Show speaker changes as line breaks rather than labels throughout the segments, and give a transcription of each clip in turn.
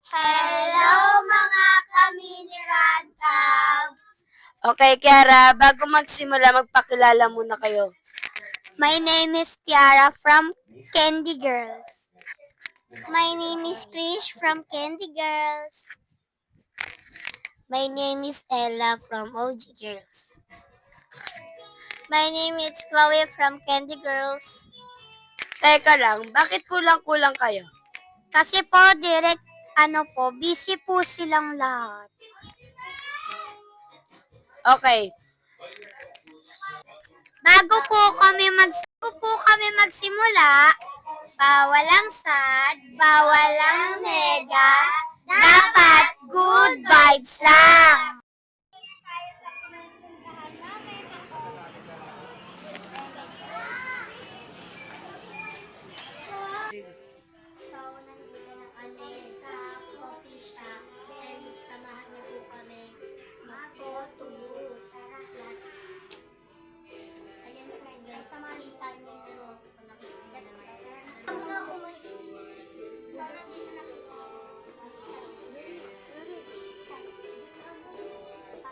Hello mga kamini Radcam!
Okay, Kiara, bago magsimula, magpakilala muna kayo.
My name is Kiara from Candy Girls. My name is Krish from Candy Girls. My name is Ella from OG Girls. My name is Chloe from Candy Girls.
Teka lang, bakit kulang-kulang kayo?
Kasi po, busy po silang lahat.
Okay,
Bago po kami magsimula, bawal ang sad, bawal ang nega, dapat good vibes lang. So, nandito na kami sa coffee shop. Then, samahan na po kami mag-photoboot. Tara, lahat. Ayan po guys, sa maritan ninyo. Let's go. So, nandito na po.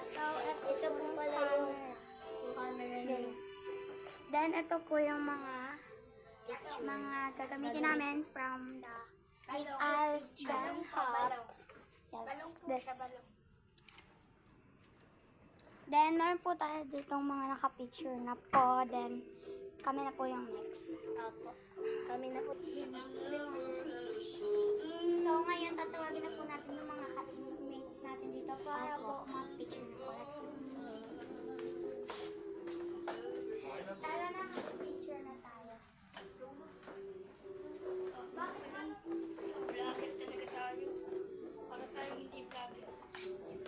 So, ito po pala yung camera guys. Then, ito po yung mga gagamitin namin from the Alston Hub. Yes, this. Then, meron po tayo ditong mga naka-picture na po. Then, kami na po yung next. Kami na po. So, ngayon, tatawagin na po natin yung mga ka-teammates natin dito para po mag-picture na po. Let's go. Tara na, mag-picture na tayo.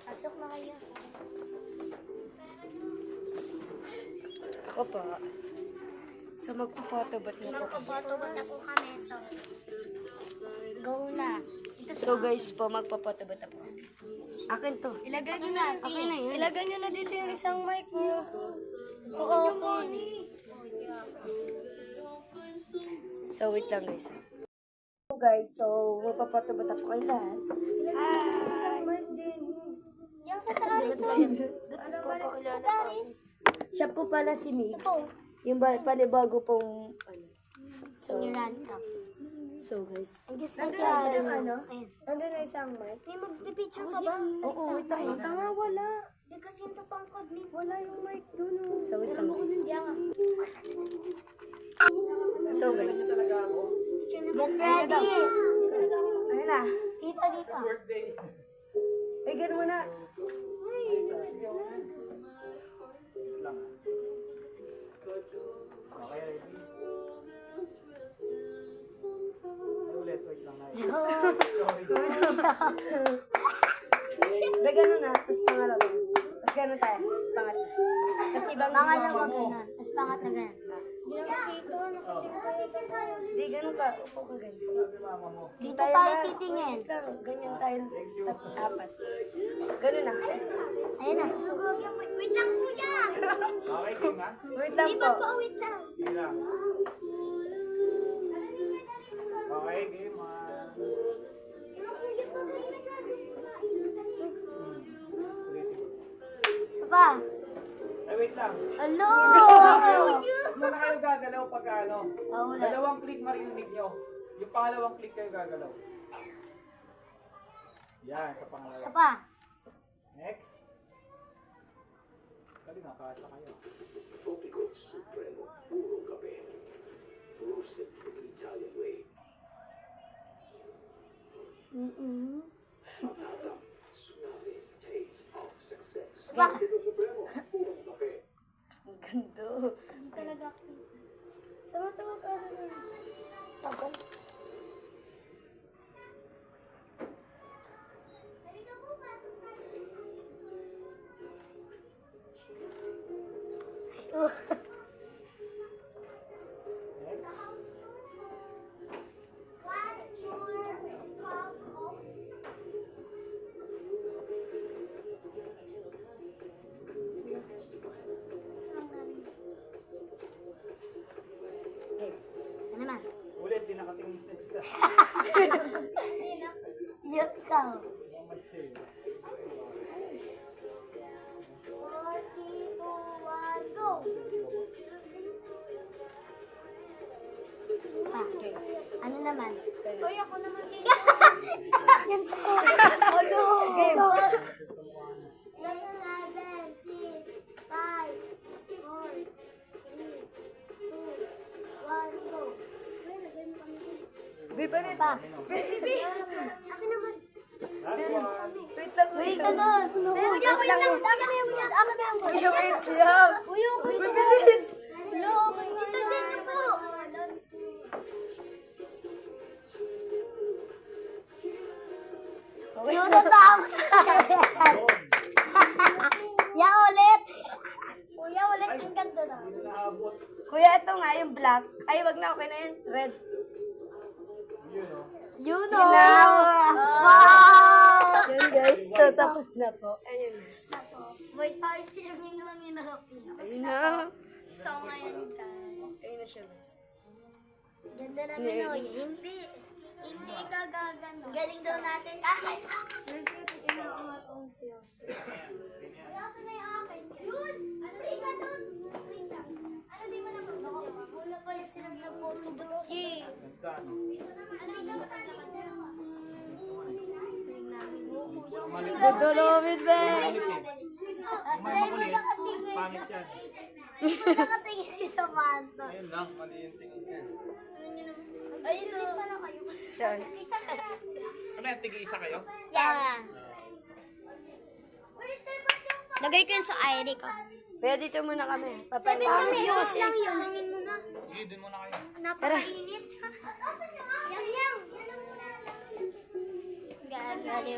Pasok na kayo.
ako pa. So, magpo-photobot na po kami.
Magpo-photobot na po kami. So, go na.
So, guys po, magpo-photobot na po. Akin to.
Ilagay nyo na.
Okay na yun.
Ilagay nyo na dito yung isang mic nyo.
So, wait lang guys. So, guys, magpo-photobot na po kayo lahat.
Isang mic din.
Yung sa Taris. Sa Taris.
Siya po pala si Mix. Yung panibago pong, So, so guys.
Nandun na isang mic.
May magpipicture ka ba?
Oo, wait lang.
Tanga, wala.
Hindi kasi yung tapangkod ni.
Wala yung mic dun.
So, wait lang guys. So, guys.
Get ready.
Ayun na.
Tita dito.
Ay, ganun mo na. Ba, ganun na. Tapos pangalawa. Tapos ganun tayo. Pangatlo. Tapos ibang
Pangalawa ganun. Tapos pangat na ganun.
Di, ganun ka. Upo ka ganun.
Dito tayo titingin.
Wait lang. Ganyan tayo. Apat. Ganun na.
Ayun na. Wait lang kuya.
Wait lang
Di
po.
ba po wait lang?
Okay, game on.
Saba.
Ay, wait lang.
Hello.
Muna kayo gagalaw pag ano. Dalawang click marinig nyo. Yung pangalawang click kayo gagalaw. Yan, sa pangalawa.
Saba.
Next. Dali na, kasya kayo.
Tropical Supremo Puro Kape. Roasted the Italian way. Matapang, suave taste of success. Tropical Supremo Puro Kape.
Ang ganda.
Hindi talaga kita.
Sama-tama ka sa
Tagal.
Ulit, di nakatingin sa isa.
Yuck. Ikaw. 3, 2, 1, go!
Okay.
Ano naman?
Uy, ako naman din.
Ganito ko.
Game.
7, 6, 5, 4, 3, 2, 1, go.
Wait pa rin. Pa.
Ako naman.
Last one.
Wait lang.
Wait, ano?
Wait lang.
Ako na yung
Kuya, wait lang. Mabilis.
Hello, kita dyan yung po.
Okay.
Natatapos na yan. Ya ulit. Kuya, ulit. Ang ganda na.
Naabot.
Kuya, ito nga yung black. Ay, wag na. Okay na yun. Red.
Yun o.
Yun
Yun na.
Wow!
Yun guys. So, tapos na po. Ayun.
Wait, ayos yung lang yung nakapin.
Ayun na.
So, ngayon guys.
Ayun na siya.
Ganda na Pinoy. Hindi. Hindi ka gagano. Galing daw natin. Ay! Kuya, asa na yung akin? Yun! Ano rin ka doon? Ano di mo naman? Wala pala silang nag-photo booth. Yeah.
Ganda, no?
Ano ikaw sa akin?
Budulawin, be.
Makulit eh. Makulit. Pangit yan.
Nakatingin si Samantha.
Ayun lang, mali yung tingin niya.
Ayun na. Pala kayo.
Diyan.
Ano yan, tig-isa kayo?
Yeah. Lagay ko yun sa ID ko.
Kuya, dito muna kami.
7
Papayos
kami.
yung
Off
music.
lang yun. Hangin mo na.
Sige, dun muna kayo.
Napakainit. Yang.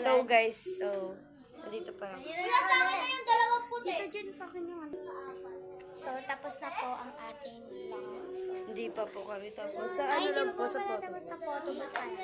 So, guys. So, dito pa lang.
Kuya, sa akin na yung dalawang puti. Dito dyan sa akin yung ano. So, tapos na po ang ating vlog. So,
Hindi pa po kami tapos. Sa ano lang po sa photo.
tapos sa photo ba tayo?